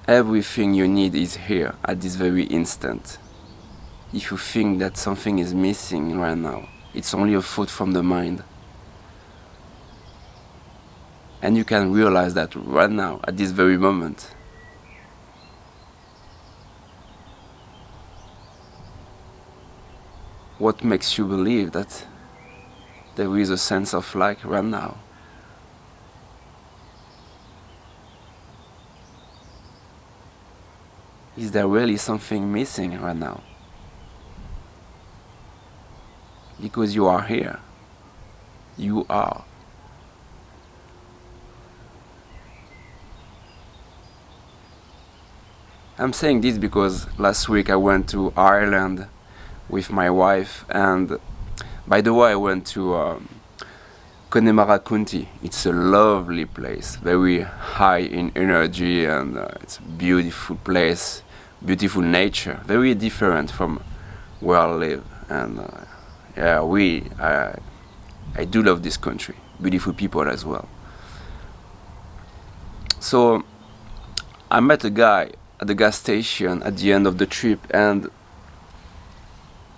Everything you need is here at this very instant. If you think that something is missing right now, it's only a thought from the mind. And you can realize that right now, at this very moment. What makes you believe that there is a sense of lack right now? Is there really something missing right now? Because you are here. You are. I'm saying this because last week I went to Ireland with my wife, and by the way I went to Connemara County. It's a lovely place, very high in energy, and it's a beautiful place, beautiful nature, very different from where I live. And I do love this country, beautiful people as well. So I met a guy at the gas station at the end of the trip, and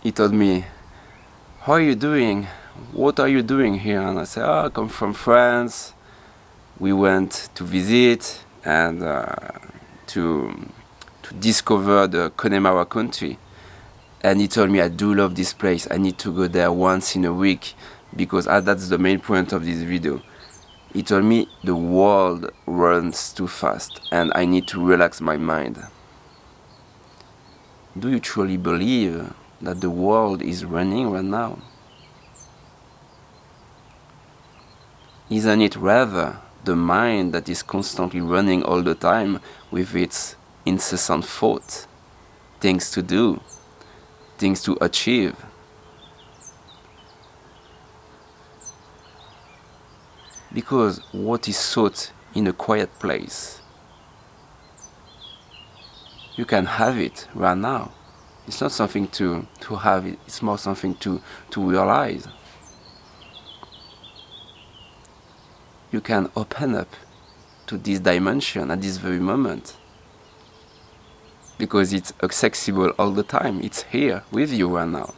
he told me, "How are you doing? What are you doing here?" And I said, "Oh, I come from France. We went to visit and to discover the Connemara country." And he told me, "I do love this place. I need to go there once in a week because that's the main point of this video." He told me the world runs too fast and I need to relax my mind. Do you truly believe that the world is running right now? Isn't it rather the mind that is constantly running all the time with its incessant thought, things to do, things to achieve? Because what is thought in a quiet place, you can have it right now. It's not something to have it, it's more something to realize. You can open up to this dimension at this very moment. Because it's accessible all the time. It's here with you right now.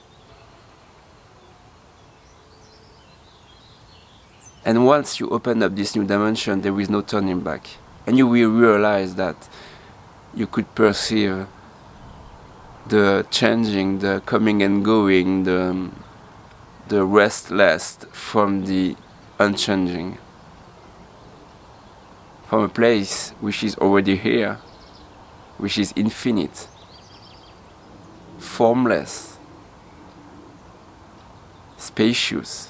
And once you open up this new dimension, there is no turning back. And you will realize that you could perceive the changing, the coming and going, the restless from the unchanging. From a place which is already here, which is infinite, formless, spacious.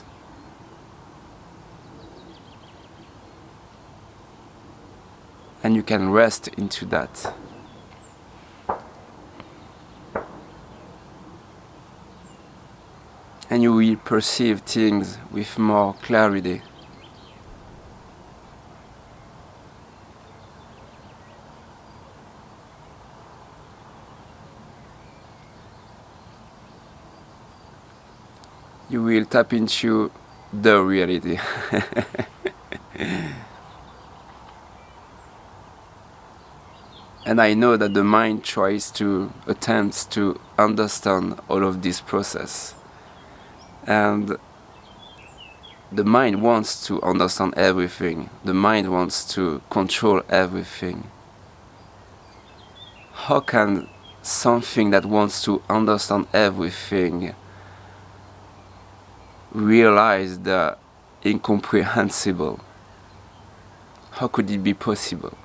And you can rest into that. And you will perceive things with more clarity. You will tap into the reality. And I know that the mind attempts to understand all of this process. And the mind wants to understand everything. The mind wants to control everything. How can something that wants to understand everything realize the incomprehensible? How could it be possible?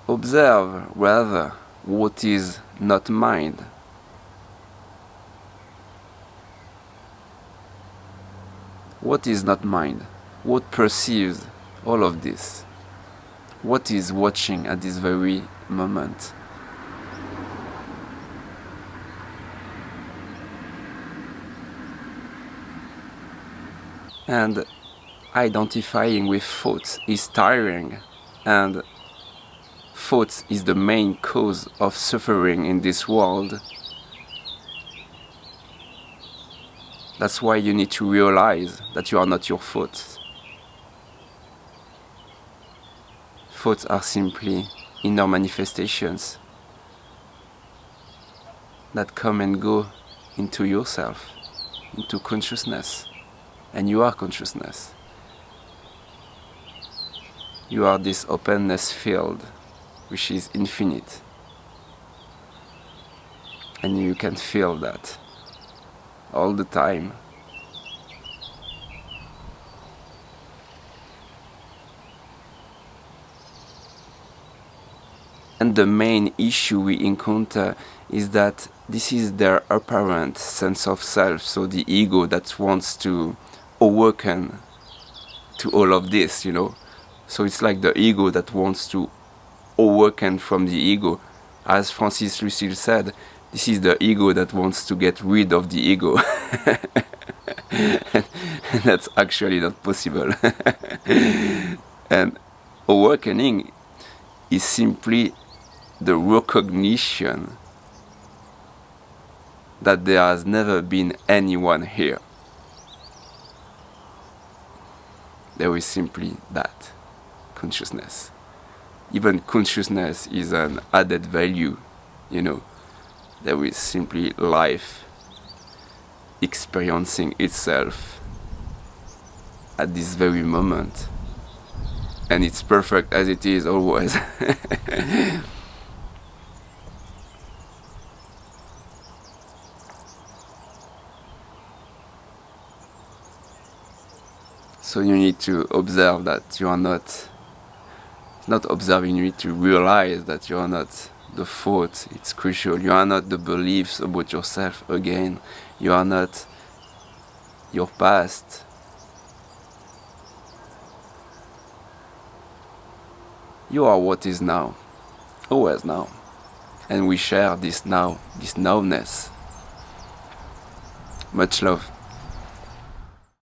Observe, rather, what is not mind. What is not mind? What perceives all of this? What is watching at this very moment? And identifying with thoughts is tiring, and thoughts is the main cause of suffering in this world. That's why you need to realize that you are not your thoughts. Thoughts are simply inner manifestations that come and go into yourself, into consciousness. And you are consciousness. You are this openness field, which is infinite. And you can feel that all the time. And the main issue we encounter is that this is their apparent sense of self, so the ego that wants to awaken to all of this, you know. So it's like the ego that wants to awaken from the ego. As Francis Lucille said, this is the ego that wants to get rid of the ego. And that's actually not possible. And awakening is simply the recognition that there has never been anyone here. There is simply that consciousness. Even consciousness is an added value, you know. There is simply life experiencing itself at this very moment. And it's perfect as it is always. So you need to observe that you are not observing, you need to realize that you are not the thought. It's crucial. You are not the beliefs about yourself again. You are not your past. You are what is now, always now. And we share this now, this nowness. Much love.